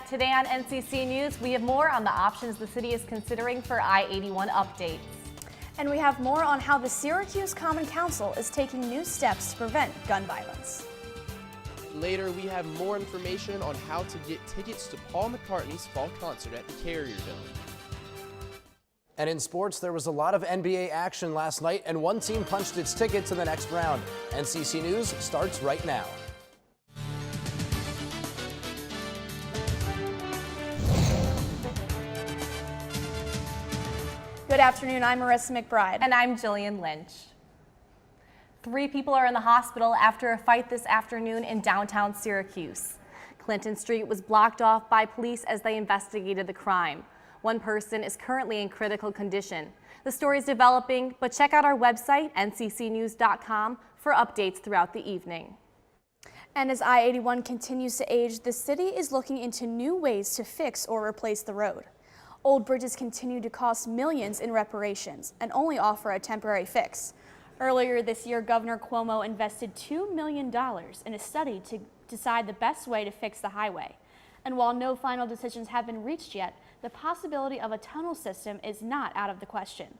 Today on NCC News, we have more on the options the city is considering for I-81 updates. And we have more on how the Syracuse Common Council is taking new steps to prevent gun violence. Later, we have more information on how to get tickets to Paul McCartney's fall concert at the Carrier Dome. And in sports, there was a lot of NBA action last night, and one team punched its ticket to the next round. NCC News starts right now. Good afternoon, I'm Marissa McBride. And I'm Jillian Lynch. 3 people are in the hospital after a fight this afternoon in downtown Syracuse. Clinton Street was blocked off by police as they investigated the crime. One person is currently in critical condition. The story is developing, but check out our website, nccnews.com, for updates throughout the evening. And as I-81 continues to age, the city is looking into new ways to fix or replace the road. Old bridges continue to cost millions in reparations and only offer a temporary fix. Earlier this year, Governor Cuomo invested $2 million in a study to decide the best way to fix the highway. And while no final decisions have been reached yet, the possibility of a tunnel system is not out of the question.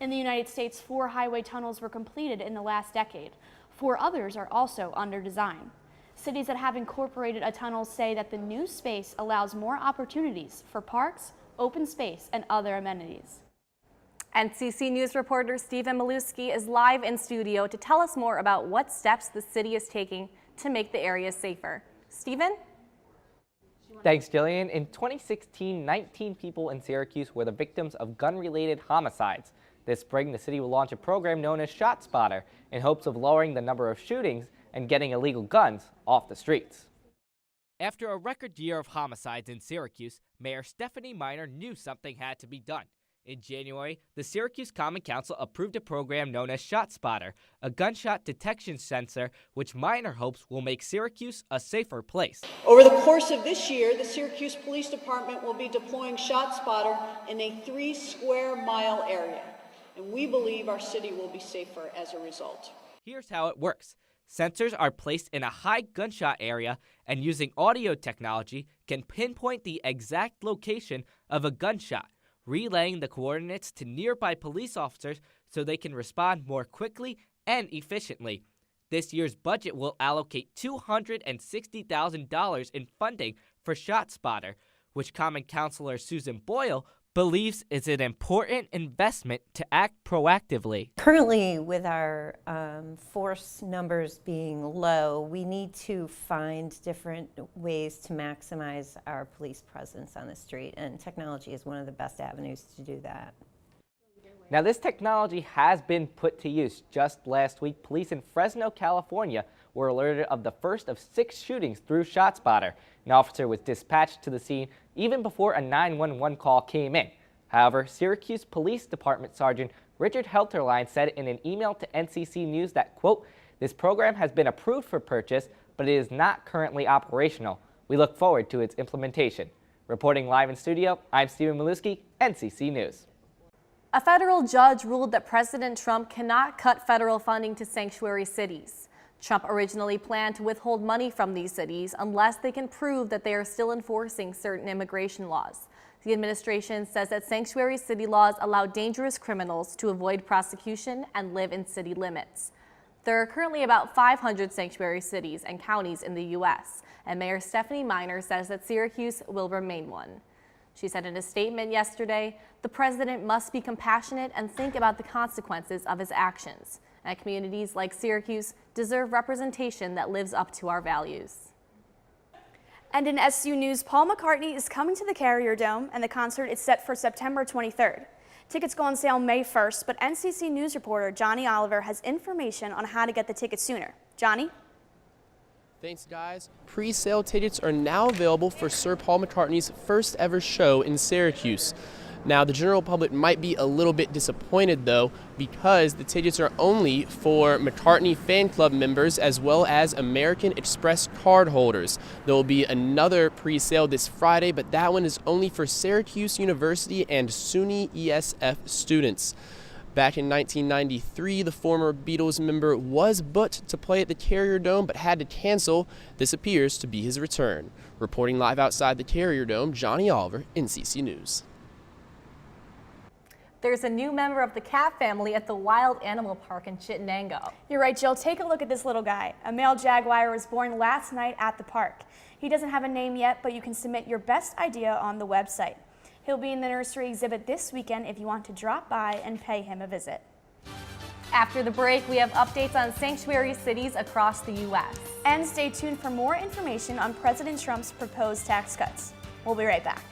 In the United States, 4 highway tunnels were completed in the last decade. 4 others are also under design. Cities that have incorporated a tunnel say that the new space allows more opportunities for parks, open space, and other amenities. NCC News reporter Stephen Maluski is live in studio to tell us more about what steps the city is taking to make the area safer. Stephen? Thanks, Jillian. In 2016, 19 people in Syracuse were the victims of gun-related homicides. This spring, the city will launch a program known as ShotSpotter in hopes of lowering the number of shootings and getting illegal guns off the streets. After a record year of homicides in Syracuse, Mayor Stephanie Miner knew something had to be done. In January, the Syracuse Common Council approved a program known as ShotSpotter, a gunshot detection sensor which Miner hopes will make Syracuse a safer place. Over the course of this year, the Syracuse Police Department will be deploying ShotSpotter in a 3-square-mile area, and we believe our city will be safer as a result. Here's how it works. Sensors are placed in a high gunshot area and using audio technology can pinpoint the exact location of a gunshot, relaying the coordinates to nearby police officers so they can respond more quickly and efficiently. This year's budget will allocate $260,000 in funding for ShotSpotter, which Common Councilor Susan Boyle believes is an important investment to act proactively. Currently, with our force numbers being low, we need to find different ways to maximize our police presence on the street, and technology is one of the best avenues to do that. Now, this technology has been put to use. Just last week, police in Fresno, California were alerted of the first of 6 shootings through ShotSpotter. An officer was dispatched to the scene even before a 911 call came in. However, Syracuse Police Department Sergeant Richard Helterline said in an email to NCC News that, quote, "This program has been approved for purchase, but it is not currently operational. We look forward to its implementation." Reporting live in studio, I'm Stephen Maluski, NCC News. A federal judge ruled that President Trump cannot cut federal funding to sanctuary cities. Trump originally planned to withhold money from these cities unless they can prove that they are still enforcing certain immigration laws. The administration says that sanctuary city laws allow dangerous criminals to avoid prosecution and live in city limits. There are currently about 500 sanctuary cities and counties in the U.S., and Mayor Stephanie Miner says that Syracuse will remain one. She said in a statement yesterday, the president must be compassionate and think about the consequences of his actions. And communities like Syracuse deserve representation that lives up to our values. And in SU News, Paul McCartney is coming to the Carrier Dome, and the concert is set for September 23rd. Tickets go on sale May 1st, but NCC News reporter Johnny Oliver has information on how to get the tickets sooner. Johnny? Thanks, guys. Pre-sale tickets are now available for Sir Paul McCartney's first ever show in Syracuse. Now, the general public might be a little bit disappointed, though, because the tickets are only for McCartney fan club members as well as American Express card holders. There will be another pre-sale this Friday, but that one is only for Syracuse University and SUNY ESF students. Back in 1993, the former Beatles member was booked to play at the Carrier Dome but had to cancel. This appears to be his return. Reporting live outside the Carrier Dome, Johnny Oliver, NCC News. There's a new member of the cat family at the Wild Animal Park in Chittenango. You're right, Jill. Take a look at this little guy. A male jaguar was born last night at the park. He doesn't have a name yet, but you can submit your best idea on the website. He'll be in the nursery exhibit this weekend if you want to drop by and pay him a visit. After the break, we have updates on sanctuary cities across the U.S. And stay tuned for more information on President Trump's proposed tax cuts. We'll be right back.